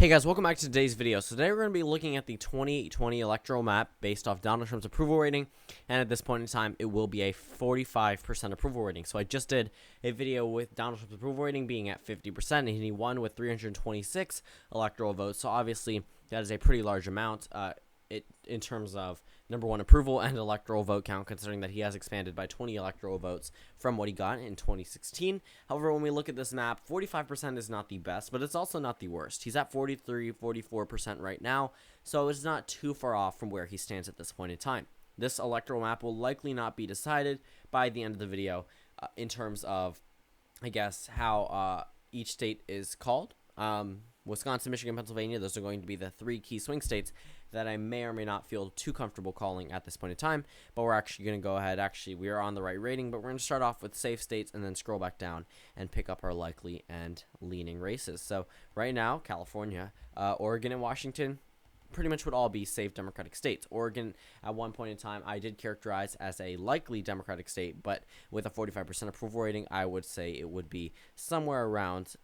Hey guys, welcome back to today's video. So today we're going to be looking at the 2020 electoral map based off Donald Trump's approval rating, and at this point in time, it will be a 45% approval rating. So I just did a video with Donald Trump's approval rating being at 50%, and he won with 326 electoral votes. So obviously, that is a pretty large amount in terms of number one approval and electoral vote count, considering that he has expanded by 20 electoral votes from what he got in 2016. However, when we look at this map, 45% is not the best, but it's also not the worst. He's at 44% right now, so it's not too far off from where he stands at this point in time. This electoral map will likely not be decided by the end of the video in terms of, I guess, how each state is called. Wisconsin, Michigan, Pennsylvania, those are going to be the three key swing states that I may or may not feel too comfortable calling at this point in time, but we're actually going to go ahead. Actually, we are on the right rating, but we're going to start off with safe states and then scroll back down and pick up our likely and leaning races. So right now, California, Oregon, and Washington pretty much would all be safe Democratic states. Oregon, at one point in time, I did characterize as a likely Democratic state, but with a 45% approval rating, I would say it would be somewhere around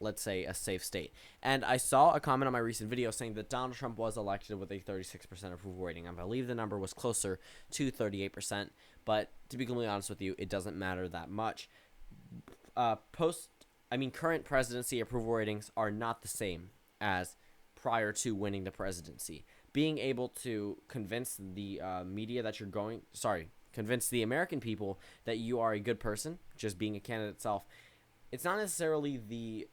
let's say a safe state. And I saw a comment on my recent video saying that Donald Trump was elected with a 36% approval rating. I believe the number was closer to 38%, but to be completely honest with you, it doesn't matter that much. Current presidency approval ratings are not the same as prior to winning the presidency. Being able to convince the convince the American people that you are a good person, just being a candidate itself, it's not necessarily the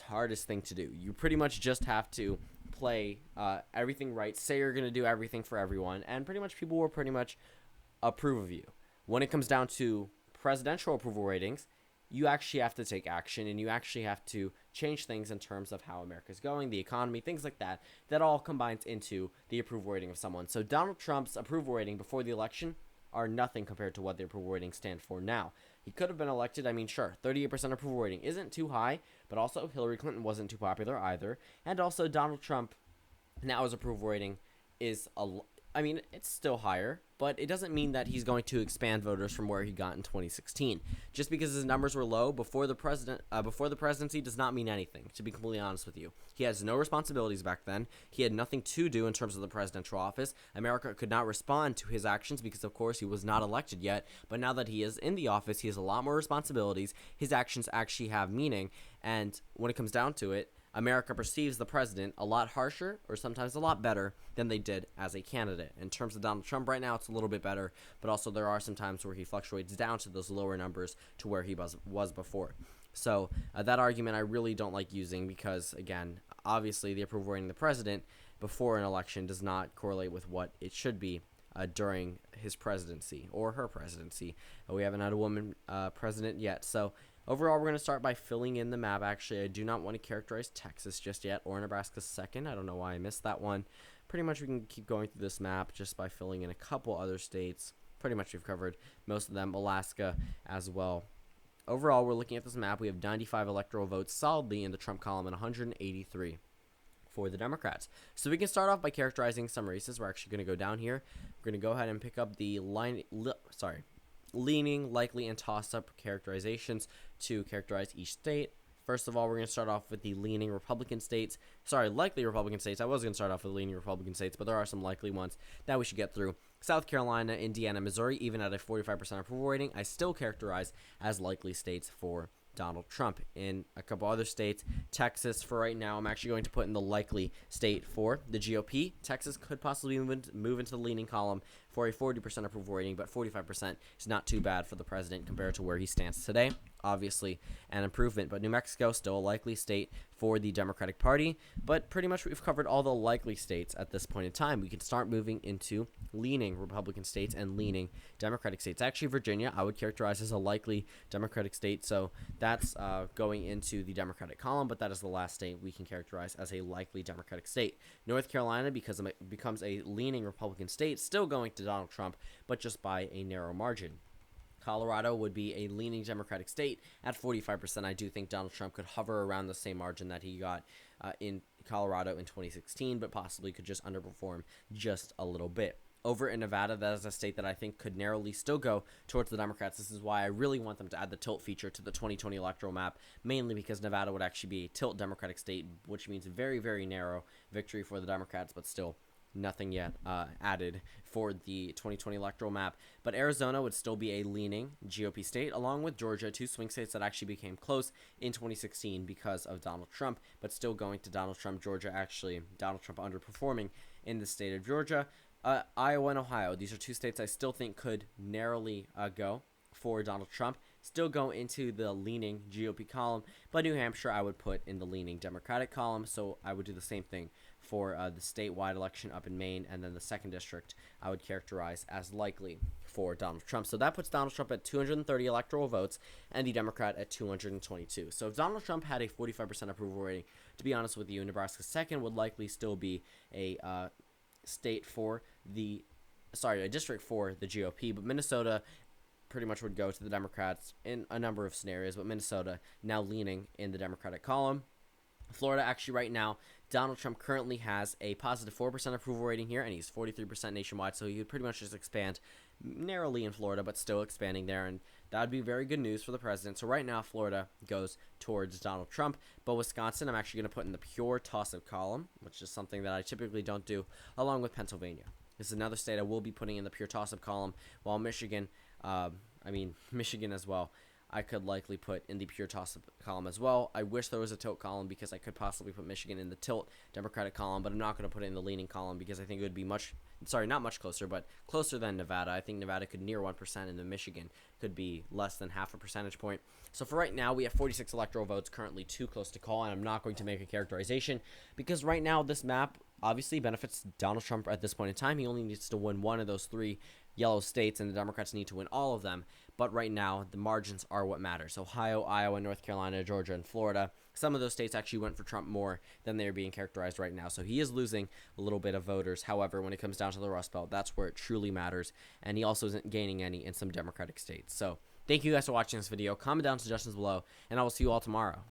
hardest thing to do. You pretty much just have to play everything right, say you're going to do everything for everyone, and pretty much people will pretty much approve of you. When it comes down to presidential approval ratings, you actually have to take action, and you actually have to change things in terms of how America's going, the economy, things like that. That all combines into the approval rating of someone. So Donald Trump's approval rating before the election are nothing compared to what the approval ratings stand for now. He could have been elected. Sure, 38% approval rating isn't too high, but also Hillary Clinton wasn't too popular either. And also Donald Trump, now his approval rating is it's still higher, but it doesn't mean that he's going to expand voters from where he got in 2016. Just because his numbers were low before the presidency does not mean anything, to be completely honest with you. He has no responsibilities back then. He had nothing to do in terms of the presidential office. America could not respond to his actions because, of course, he was not elected yet. But now that he is in the office, he has a lot more responsibilities. His actions actually have meaning. And when it comes down to it, America perceives the president a lot harsher or sometimes a lot better than they did as a candidate. In terms of Donald Trump right now, it's a little bit better, but also there are some times where he fluctuates down to those lower numbers to where he was before. So that argument I really don't like using because, again, obviously the approval rating of the president before an election does not correlate with what it should be during his presidency or her presidency. We haven't had a woman president yet, so overall, we're going to start by filling in the map. Actually, I do not want to characterize Texas just yet, or Nebraska second. I don't know why I missed that one. Pretty much we can keep going through this map just by filling in a couple other states. Pretty much we've covered most of them, Alaska as well. Overall, we're looking at this map. We have 95 electoral votes solidly in the Trump column and 183 for the Democrats. So we can start off by characterizing some races. We're actually going to go down here. We're going to go ahead and pick up the leaning, likely, and toss-up characterizations to characterize each state. First of all, we're going to start off with the leaning Republican states. Likely Republican states. I was going to start off with leaning Republican states, but there are some likely ones that we should get through. South Carolina, Indiana, Missouri, even at a 45% approval rating, I still characterize as likely states for Donald Trump. In a couple other states, Texas, for right now, I'm actually going to put in the likely state for the GOP. Texas could possibly move into the leaning column for a 40% approval rating, but 45% is not too bad for the president compared to where he stands today. Obviously, an improvement, but New Mexico still a likely state for the Democratic Party, but pretty much we've covered all the likely states at this point in time. We can start moving into leaning Republican states and leaning Democratic states. Actually, Virginia, I would characterize as a likely Democratic state, so that's going into the Democratic column, but that is the last state we can characterize as a likely Democratic state. North Carolina, because it becomes a leaning Republican state, still going to Donald Trump, but just by a narrow margin. Colorado would be a leaning Democratic state at 45%. I do think Donald Trump could hover around the same margin that he got in Colorado in 2016, but possibly could just underperform just a little bit. over in Nevada. That is a state that I think could narrowly still go towards the Democrats. This is why I really want them to add the tilt feature to the 2020 electoral map, mainly because Nevada would actually be a tilt Democratic state, which means very, very narrow victory for the Democrats, but still nothing yet added for the 2020 electoral map. But Arizona would still be a leaning GOP state, along with Georgia, two swing states that actually became close in 2016 because of Donald Trump, but still going to Donald Trump. Georgia actually, Donald Trump underperforming in the state of Georgia. Iowa and Ohio, these are two states I still think could narrowly go for Donald Trump, still go into the leaning GOP column, but New Hampshire I would put in the leaning Democratic column, so I would do the same thing for the statewide election up in Maine, and then the 2nd district I would characterize as likely for Donald Trump. So that puts Donald Trump at 230 electoral votes and the Democrat at 222. So if Donald Trump had a 45% approval rating, to be honest with you, Nebraska's 2nd would likely still be a district for the GOP, but Minnesota pretty much would go to the Democrats in a number of scenarios, but Minnesota now leaning in the Democratic column. Florida, actually right now, Donald Trump currently has a positive 4% approval rating here, and he's 43% nationwide, so he would pretty much just expand narrowly in Florida, but still expanding there, and that would be very good news for the president. So right now, Florida goes towards Donald Trump, but Wisconsin, I'm actually going to put in the pure toss-up column, which is something that I typically don't do, along with Pennsylvania. This is another state I will be putting in the pure toss-up column, while Michigan as well, I could likely put in the pure toss-up column as well. I wish there was a tilt column because I could possibly put Michigan in the tilt Democratic column, but I'm not going to put it in the leaning column because I think it would be not much closer, but closer than Nevada. I think Nevada could near 1%, and then Michigan could be less than half a percentage point. So for right now, we have 46 electoral votes, currently too close to call, and I'm not going to make a characterization because right now this map obviously benefits Donald Trump at this point in time. He only needs to win one of those 3 yellow states, and the Democrats need to win all of them. But right now, the margins are what matters. Ohio, Iowa, North Carolina, Georgia, and Florida. Some of those states actually went for Trump more than they're being characterized right now. So he is losing a little bit of voters. However, when it comes down to the Rust Belt, that's where it truly matters. And he also isn't gaining any in some Democratic states. So thank you guys for watching this video. Comment down suggestions below, and I will see you all tomorrow.